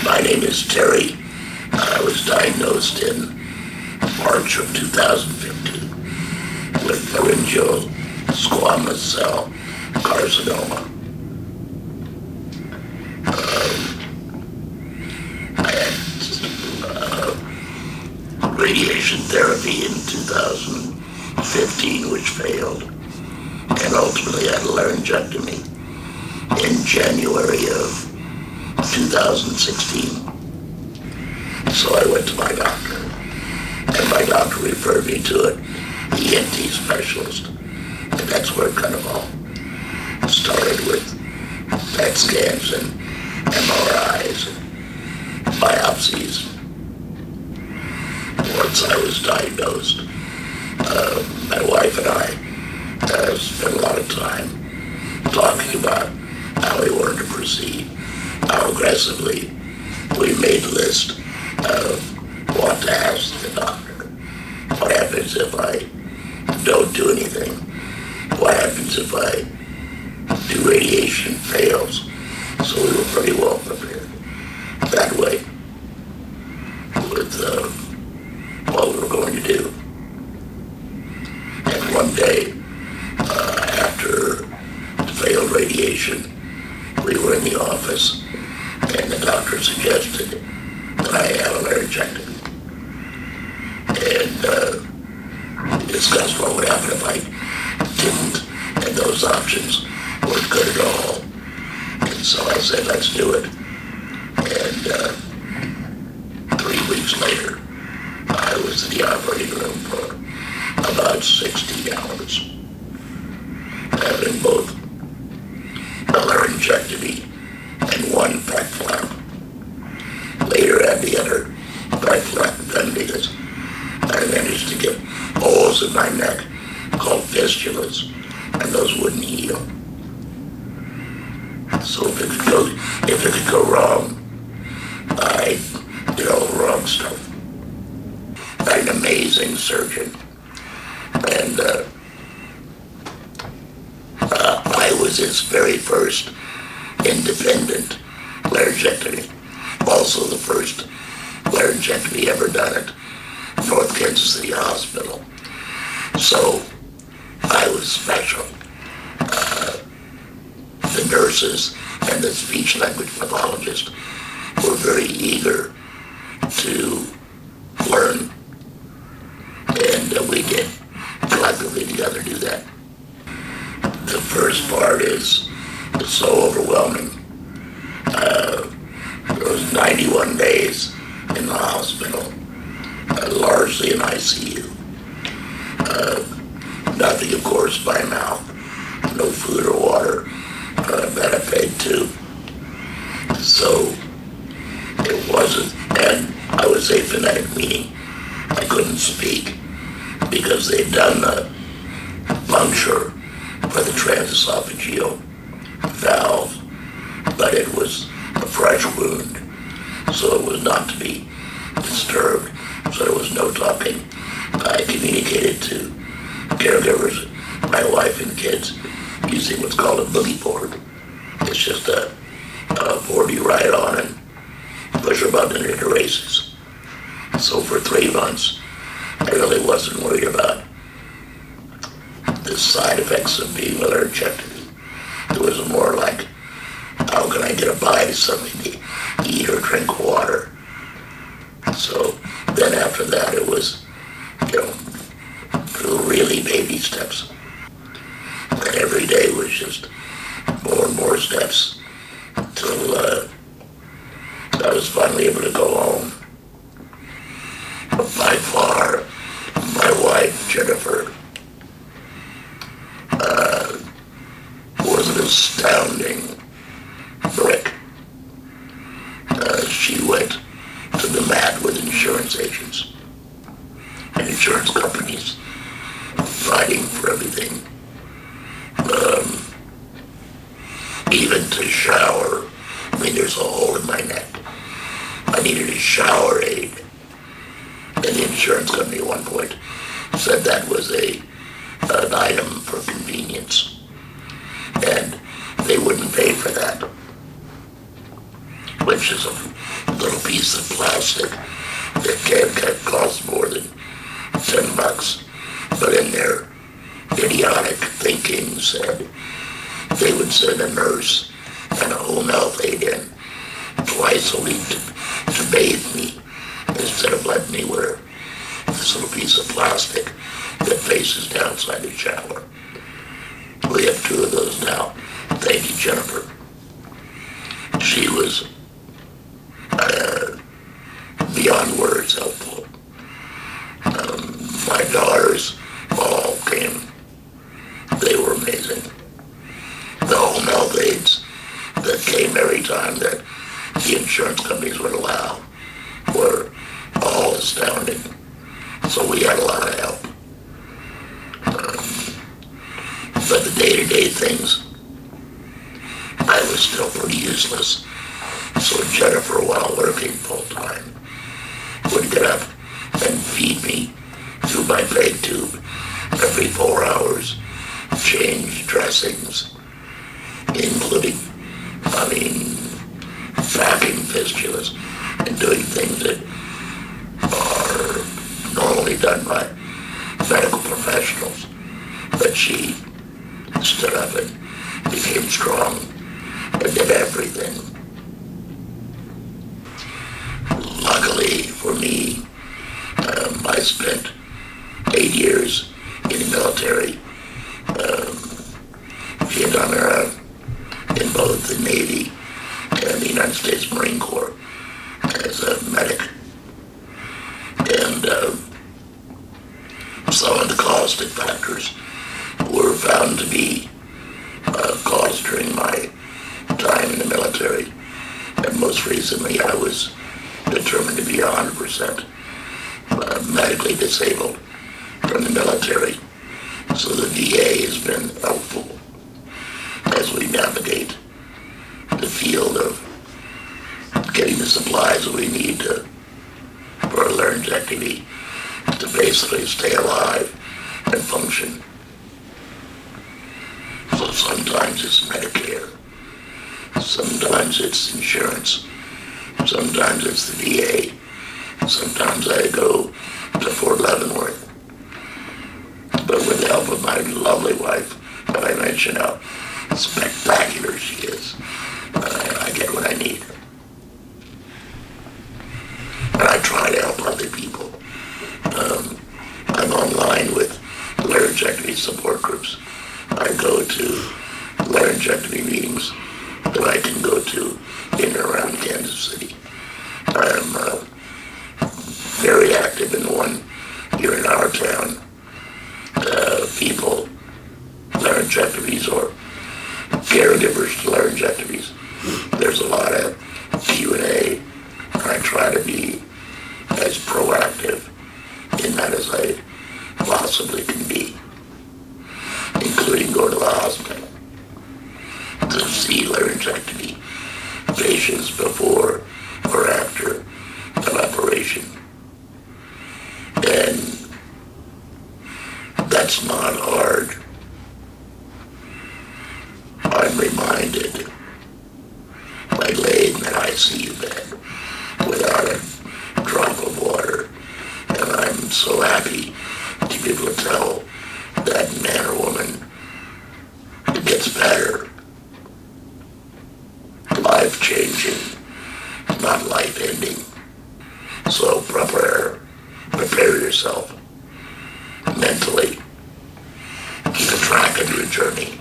My name is Terry. I was diagnosed in March of 2015 with pharyngeal squamous cell carcinoma. I had radiation therapy in 2015, which failed, and ultimately had a laryngectomy in January of 2016. So I went to my doctor, and my doctor referred me to an ENT specialist, and that's where it kind of all started, with PET scans and MRIs and biopsies. Once I was diagnosed, my wife and I spent a lot of time talking about how we wanted to proceed, how aggressively we made a list of what to ask the doctor. What happens if I don't do anything? What happens if I do radiation fails? So we were pretty well prepared that way with what we were going to do. And one day, after failed radiation, we were in the office, and the doctor suggested that I have a laryngectomy. And we discussed what would happen if I didn't, and those options weren't good at all. And so I said, let's do it. And 3 weeks later, I was in the operating room for about 60 hours, having both a laryngectomy and one PET flap. Later I had the other PET flap done because I managed to get holes in my neck called fistulas, and those wouldn't heal. So if it could go wrong, I did all the wrong stuff. I had an amazing surgeon, and I was his very first independent laryngectomy. Also the first laryngectomy ever done at North Kansas City Hospital. So I was special. The nurses and the speech language pathologist were very eager to learn, and we did collectively together do that. The first part is so overwhelming. There was 91 days in the hospital, largely in ICU. Nothing, of course, by mouth, no food or water, that I paid too. So it wasn't, and I was aphonetic, meaning I couldn't speak because they'd done the puncture for the transesophageal valve, but it was a fresh wound, so it was not to be disturbed, so there was no talking. I communicated to caregivers, my wife and kids, using what's called a boogie board. It's just a board you ride on and push a button and it erases. So for 3 months, I really wasn't worried about the side effects of being a laryngectomy. It was more like, how can I get a bite of something to eat or drink water? So then after that, it was, through really baby steps. And every day was just more and more steps until I was finally able to go home. By far, my wife, Jennifer, was an astounding brick. She went to the mat with insurance agents and insurance companies, fighting for everything. Even to shower. I mean, there's a hole in my neck. I needed a shower aid. And the insurance company at one point said that was an item for convenience. And they wouldn't pay for that, which is a little piece of plastic that can't cost more than $10. But in their idiotic thinking said they would send a nurse and a home health aide in twice a week to bathe me instead of letting me wear this little piece of plastic that faces downside the shower. We have 2 of those now. Thank you, Jennifer. She was beyond words helpful. My daughters all came. They were amazing. The home health aides that came every time that the insurance companies would allow were all astounding. So we had a lot of help. But the day-to-day things, I was still pretty useless. So Jennifer, while working full-time, would get up and feed me through my bag tube every 4 hours, change dressings, including, packing fistulas and doing things that are normally done by medical professionals. But she stood up and became strong and did everything. Luckily for me, I spent 8 years in the military, Vietnam era, in both the Navy and the United States Marine Corps as a medic. And some of the caustic factors were found to be caused during my time in the military. And most recently, I was determined to be 100% medically disabled from the military. So the VA has been helpful as we navigate the field of getting the supplies that we need for a laryngectomy to basically stay alive and function. So sometimes it's Medicare, sometimes it's insurance, sometimes it's the VA, sometimes I go to Fort Leavenworth. But with the help of my lovely wife, that I mentioned how spectacular she is, I get what I need. And I try to help other people. I'm online with laryngectomy support groups. I go to laryngectomy meetings that I can go to in and around Kansas City. I'm very active in one here in our town. People, laryngectomies or caregivers to laryngectomies. There's a lot of Q&A, and I try to be as proactive in that as I possibly can be, including go to the hospital to see laryngectomy patients before or after an operation. And that's not hard. I'm reminded by laying in an ICU bed without a drop of water, and I'm so happy to be able to tell that man or woman it gets better. Life-changing, not life-ending. So prepare yourself mentally. Keep a track of your journey.